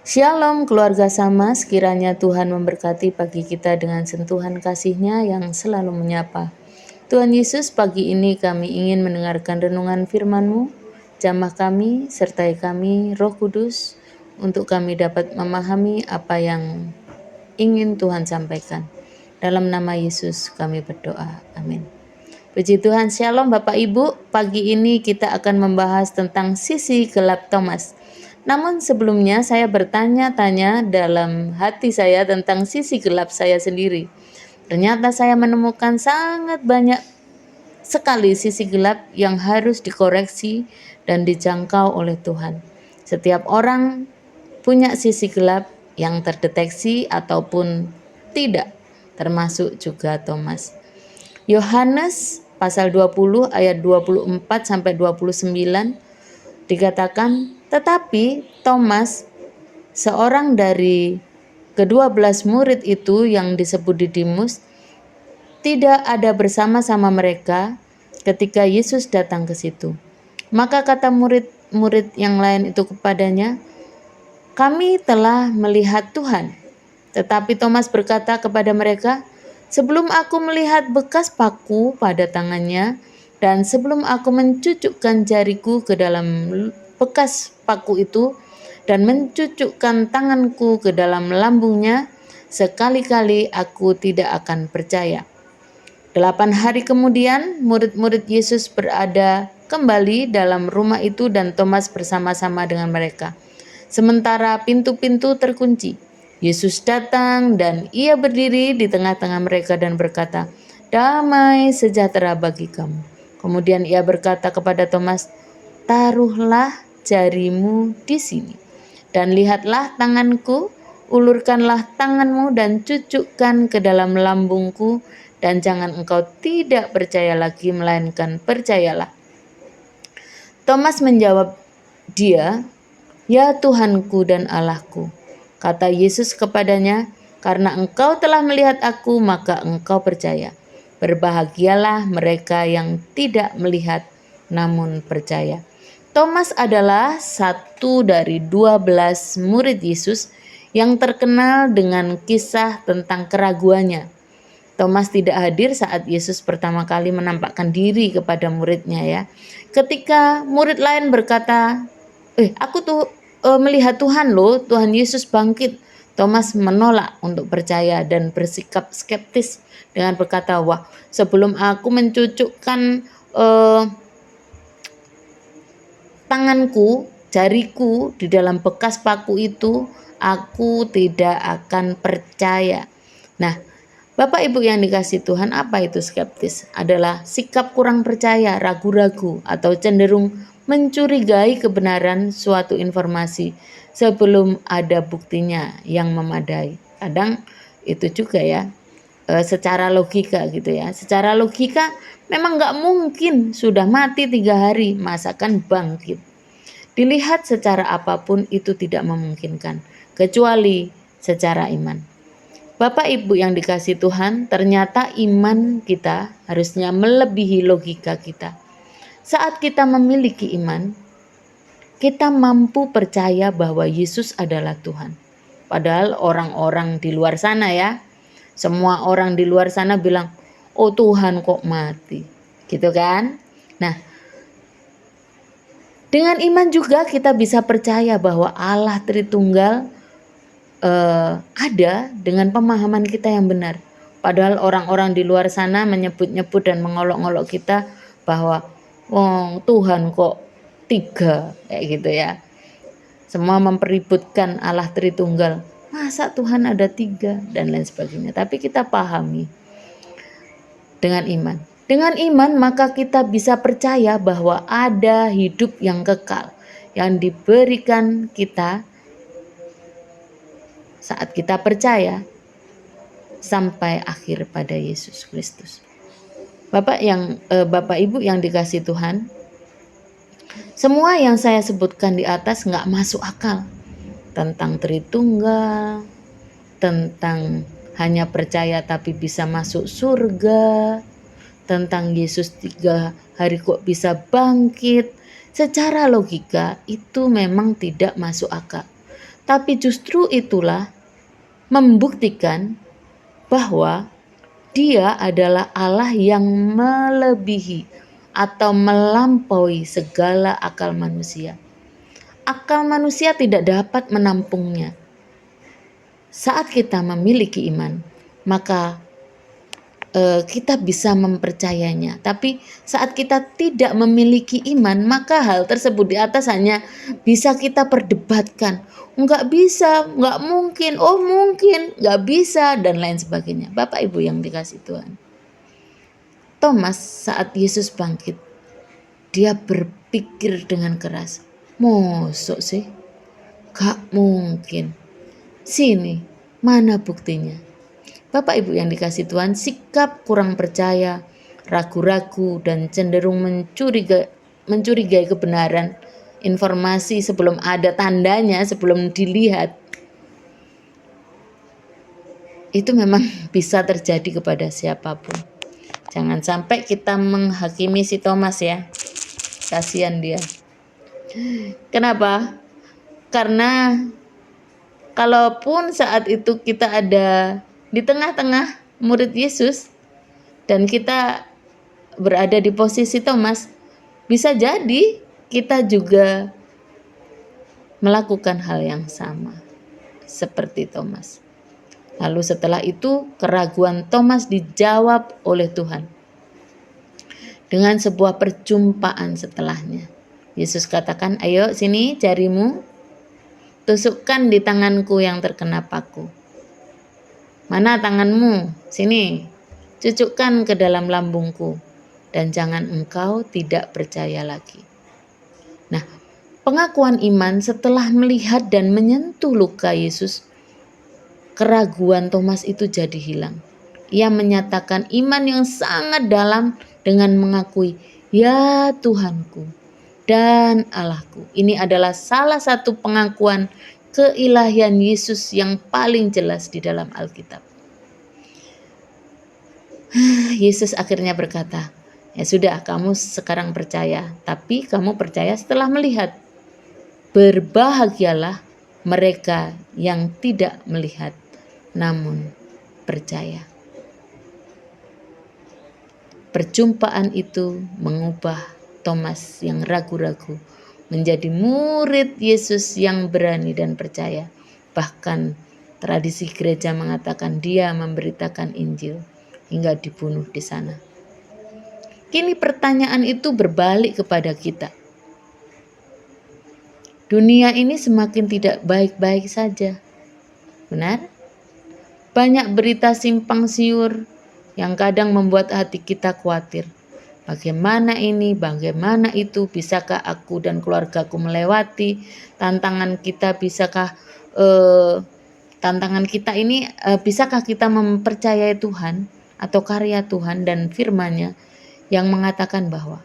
Shalom keluarga Sama, sekiranya Tuhan memberkati pagi kita dengan sentuhan kasih-Nya yang selalu menyapa. Tuhan Yesus, pagi ini kami ingin mendengarkan renungan firman-Mu. Jamah kami, sertai kami, Roh Kudus, untuk kami dapat memahami apa yang ingin Tuhan sampaikan. Dalam nama Yesus kami berdoa, amin. Puji Tuhan, Shalom Bapak Ibu. Pagi ini kita akan membahas tentang sisi gelap Thomas. Namun sebelumnya saya bertanya-tanya dalam hati saya tentang sisi gelap saya sendiri. Ternyata saya menemukan sangat banyak sekali sisi gelap yang harus dikoreksi dan dijangkau oleh Tuhan. Setiap orang punya sisi gelap yang terdeteksi ataupun tidak, termasuk juga Thomas. Yohanes pasal 20 ayat 24 sampai 29 dikatakan, tetapi Thomas, seorang dari ke-12 murid itu yang disebut Didimus, tidak ada bersama-sama mereka ketika Yesus datang ke situ. Maka kata murid-murid yang lain itu kepadanya, kami telah melihat Tuhan. Tetapi Thomas berkata kepada mereka, sebelum aku melihat bekas paku pada tangannya, dan sebelum aku mencucukkan jariku ke dalam bekas paku itu, dan mencucukkan tanganku ke dalam lambungnya, sekali-kali aku tidak akan percaya. 8 hari kemudian, murid-murid Yesus berada kembali dalam rumah itu dan Thomas bersama-sama dengan mereka. Sementara pintu-pintu terkunci, Yesus datang dan ia berdiri di tengah-tengah mereka dan berkata, damai sejahtera bagi kamu. Kemudian ia berkata kepada Thomas, taruhlah jarimu di sini dan lihatlah tanganku, ulurkanlah tanganmu dan cucukkan ke dalam lambungku, dan jangan engkau tidak percaya lagi melainkan percayalah. Thomas menjawab dia, ya Tuhanku dan Allahku. Kata Yesus kepadanya, karena engkau telah melihat aku, maka engkau percaya. Berbahagialah mereka yang tidak melihat namun percaya. Thomas adalah satu dari 12 murid Yesus yang terkenal dengan kisah tentang keraguannya. Thomas tidak hadir saat Yesus pertama kali menampakkan diri kepada muridnya ya. Ketika murid lain berkata, aku tuh melihat Tuhan loh, Tuhan Yesus bangkit. Thomas menolak untuk percaya dan bersikap skeptis dengan berkata, wah, sebelum aku mencucukkan tanganku, jariku di dalam bekas paku itu, aku tidak akan percaya. Nah, Bapak Ibu yang dikasih Tuhan, apa itu skeptis? Adalah sikap kurang percaya, ragu-ragu, atau cenderung mencurigai kebenaran suatu informasi sebelum ada buktinya yang memadai. Kadang itu juga ya, secara logika gitu ya. Secara logika memang gak mungkin sudah mati 3 hari, masakan bangkit. Dilihat secara apapun itu tidak memungkinkan, kecuali secara iman. Bapak Ibu yang dikasih Tuhan, ternyata iman kita harusnya melebihi logika kita. Saat kita memiliki iman, kita mampu percaya bahwa Yesus adalah Tuhan. Padahal orang-orang di luar sana ya, semua orang di luar sana bilang, oh Tuhan kok mati, gitu kan. Nah, dengan iman juga kita bisa percaya bahwa Allah Tritunggal ada dengan pemahaman kita yang benar. Padahal orang-orang di luar sana menyebut-nyebut dan mengolok-olok kita bahwa Tuhan kok 3 kayak gitu ya. Semua mempeributkan Allah Tritunggal. Masa Tuhan ada 3 dan lain sebagainya. Tapi kita pahami dengan iman. Dengan iman maka kita bisa percaya bahwa ada hidup yang kekal yang diberikan kita saat kita percaya sampai akhir pada Yesus Kristus. Bapak Ibu yang dikasih Tuhan, semua yang saya sebutkan di atas nggak masuk akal. Tentang Tritunggal, tentang hanya percaya tapi bisa masuk surga, tentang Yesus 3 hari kok bisa bangkit. Secara logika itu memang tidak masuk akal. Tapi justru itulah membuktikan bahwa Dia adalah Allah yang melebihi atau melampaui segala akal manusia. Akal manusia tidak dapat menampungnya. Saat kita memiliki iman, maka kita bisa mempercayainya. Tapi saat kita tidak memiliki iman, maka hal tersebut di atas hanya bisa kita perdebatkan. Enggak bisa, enggak mungkin, oh mungkin, enggak bisa, dan lain sebagainya. Bapak Ibu yang dikasih Tuhan. Thomas saat Yesus bangkit, dia berpikir dengan keras. Mosok sih? Gak mungkin. Sini, mana buktinya? Bapak Ibu yang dikasih Tuhan, sikap kurang percaya, ragu-ragu, dan cenderung mencurigai kebenaran informasi sebelum ada tandanya, sebelum dilihat, itu memang bisa terjadi kepada siapapun. Jangan sampai kita menghakimi si Thomas ya. Kasihan dia. Kenapa? Karena kalaupun saat itu kita ada di tengah-tengah murid Yesus dan kita berada di posisi Thomas, bisa jadi kita juga melakukan hal yang sama seperti Thomas. Lalu setelah itu keraguan Thomas dijawab oleh Tuhan dengan sebuah perjumpaan setelahnya. Yesus katakan, ayo sini jarimu, tusukkan di tanganku yang terkena paku. Mana tanganmu? Sini, cucukkan ke dalam lambungku, dan jangan engkau tidak percaya lagi. Nah, pengakuan iman setelah melihat dan menyentuh luka Yesus, keraguan Thomas itu jadi hilang. Ia menyatakan iman yang sangat dalam dengan mengakui, ya Tuhanku dan Allahku. Ini adalah salah satu pengakuan keilahian Yesus yang paling jelas di dalam Alkitab. Yesus akhirnya berkata, ya sudah, kamu sekarang percaya, tapi kamu percaya setelah melihat. Berbahagialah mereka yang tidak melihat, namun percaya. Perjumpaan itu mengubah Thomas yang ragu-ragu menjadi murid Yesus yang berani dan percaya. Bahkan tradisi gereja mengatakan dia memberitakan Injil hingga dibunuh di sana. Kini pertanyaan itu berbalik kepada kita. Dunia ini semakin tidak baik-baik saja. Benar? Banyak berita simpang siur yang kadang membuat hati kita khawatir. Bagaimana ini, bagaimana itu, bisakah aku dan keluargaku melewati tantangan kita, bisakah kita mempercayai Tuhan atau karya Tuhan dan firman-Nya yang mengatakan bahwa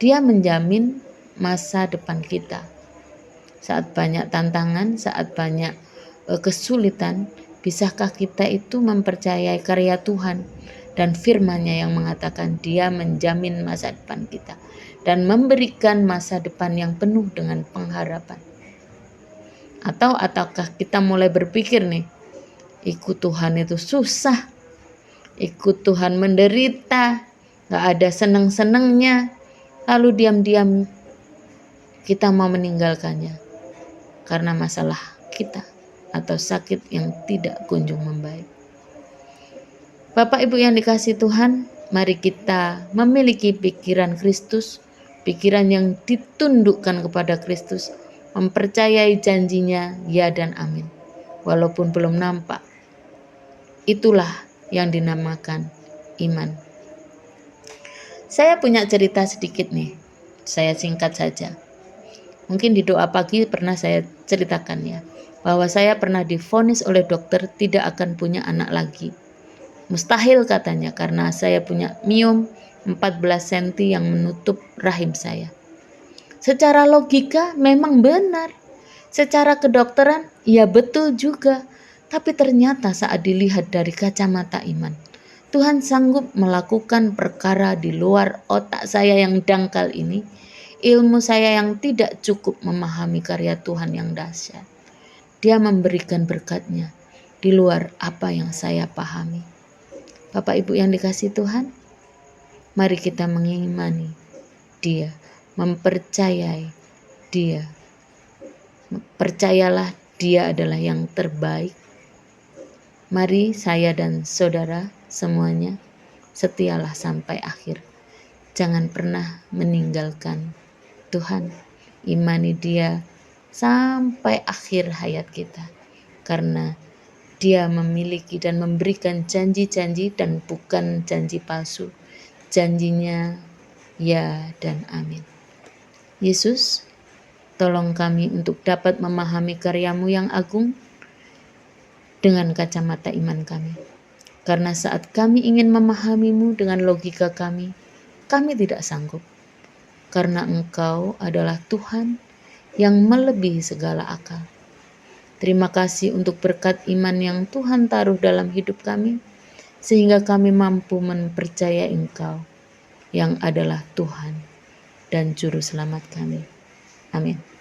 Dia menjamin masa depan kita. Saat banyak tantangan, saat banyak kesulitan, bisakah kita itu mempercayai karya Tuhan dan firman-Nya yang mengatakan Dia menjamin masa depan kita dan memberikan masa depan yang penuh dengan pengharapan? Ataukah kita mulai berpikir nih, ikut Tuhan itu susah, ikut Tuhan menderita, gak ada seneng-senengnya, lalu diam-diam kita mau meninggalkannya karena masalah kita atau sakit yang tidak kunjung membaik. Bapak Ibu yang dikasihi Tuhan, mari kita memiliki pikiran Kristus, pikiran yang ditundukkan kepada Kristus, mempercayai janjinya ya dan amin, walaupun belum nampak. Itulah yang dinamakan iman. Saya punya cerita sedikit nih, saya singkat saja. Mungkin di doa pagi pernah saya ceritakan ya, bahwa saya pernah divonis oleh dokter tidak akan punya anak lagi. Mustahil katanya, karena saya punya miom 14 cm yang menutup rahim saya. Secara logika memang benar. Secara kedokteran ya betul juga. Tapi ternyata saat dilihat dari kacamata iman, Tuhan sanggup melakukan perkara di luar otak saya yang dangkal ini, ilmu saya yang tidak cukup memahami karya Tuhan yang dahsyat. Dia memberikan berkat-Nya di luar apa yang saya pahami. Bapak Ibu yang dikasihi Tuhan, mari kita mengimani Dia, mempercayai Dia. Percayalah Dia adalah yang terbaik. Mari saya dan saudara semuanya setialah sampai akhir. Jangan pernah meninggalkan Tuhan. Imani Dia sampai akhir hayat kita. Karena Dia memiliki dan memberikan janji-janji dan bukan janji palsu. Janjinya ya dan amin. Yesus, tolong kami untuk dapat memahami karya-Mu yang agung dengan kacamata iman kami. Karena saat kami ingin memahami-Mu dengan logika kami tidak sanggup. Karena Engkau adalah Tuhan yang melebihi segala akal. Terima kasih untuk berkat iman yang Tuhan taruh dalam hidup kami, sehingga kami mampu mempercayai Engkau yang adalah Tuhan dan Juru Selamat kami. Amin.